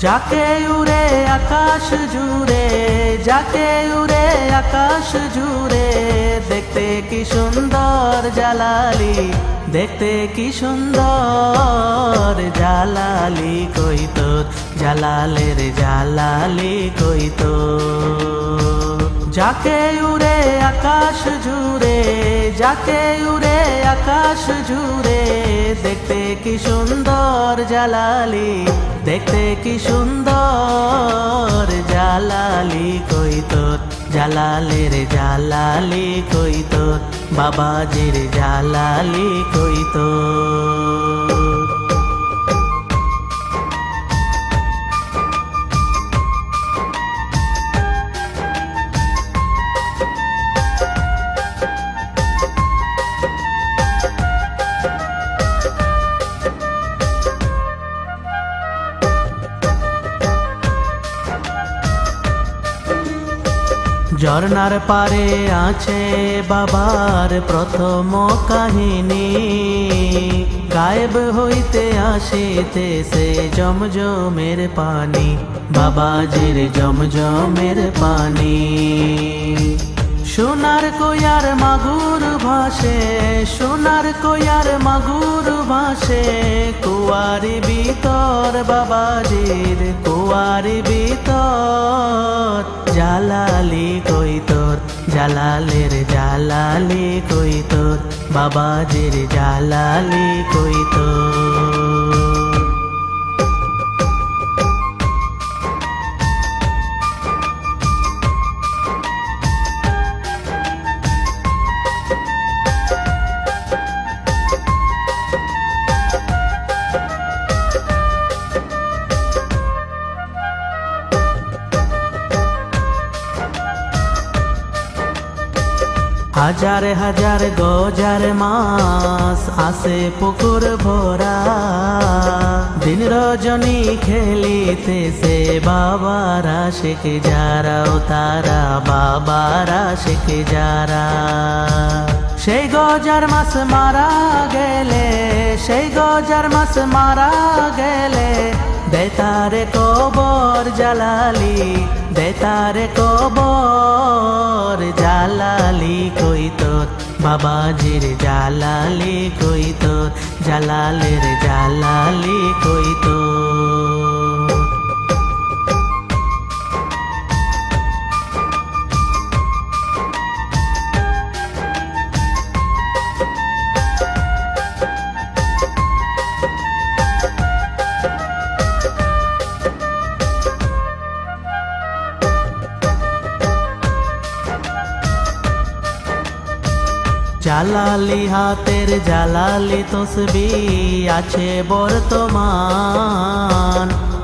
যাকে উড়ে আকাশ জুড়ে, যাকে উড়ে আকাশ জুড়ে, দেখতে কি সুন্দর জালালি, দেখতে কি সুন্দর জালালি কই তোর, জালালের জালালি কই তোর। যাকে উড়ে আকাশ জুড়ে, যাকে উড়ে আকাশ জুড়ে, দেখতে কি সুন্দর জালালি, দেখতে কি সুন্দর জালালি কই তোর, জালালের জালালি কই তোর, বাবাজির জালালি কই তোর। ঝর্ণার পারে আছে বাবার প্রথম কাহিনী, গায়েব হইতে আসিতেছে জমজমের পানি, বাবাজির জমজমের পানি। সোনার কয়ার মাগুর ভাসে, সোনার কয়ার মাগুর ভাসে, কুয়ারি ভিতর বাবাজির কুয়ারি ভিতর, জালালি কই তোর, জালালের জালালি কই তোর, বাবাজির জালালি কই তোর। হাজার হাজার গজার মাছ আসে পুকুর ভরা, দিন রজনী খেলিতেছে বাবারা শেখে যারা, ও তারা বাবারা শেখে যারা। সেই গজার মাছ মারা গেলে, সেই গজার মাছ মারা গেলে, দেতারে কবর জালালি, দেতারে কবর জালালি কই তোর, বাবাজির জালালি কই তোর, জালালের জালালি কই তোর। জালালি হাতের জালালি তসবিহ আছে বর্তমান,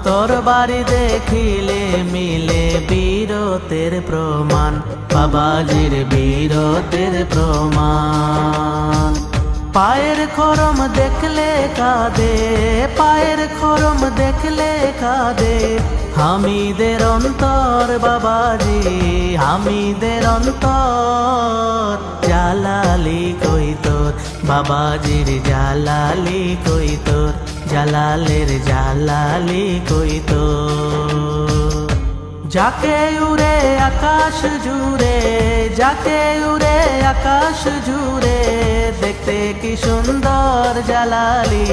তোর বাড়ি দেখিলে মিলে বীরতের প্রমাণ, বাবাজির বীরতের প্রমাণ। পায়ের খরম দেখলে কাঁদে, পায়ের খরম দেখলে কাঁদে, হামিদের অন্তর বাবাজি, হামিদের অন্তর, জালালি কই তোর, বাবাজির জালালি কই তোর, জালালের জালালি কই তোর। যাকে উড়ে আকাশ জুড়ে, যাকে উড়ে আকাশ জুড়ে, দেখতে কি সুন্দর জালালি,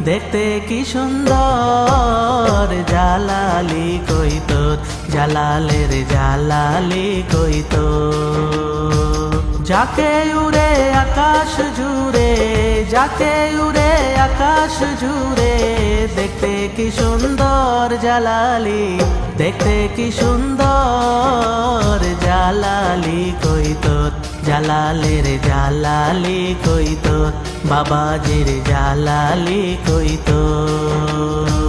দেখতে কি সুন্দর জালালি কই তোর, জালালের জালালি কই তোর। যাকে উড়ে আকাশ জুড়ে, যাকে উড়ে আকাশ জুড়ে, দেখতে কি সুন্দর জালালি, দেখতে কি সুন্দর জালালি কই তোর, জালালের জালালি কই তোর, বাবাজির জালালি কই তোর।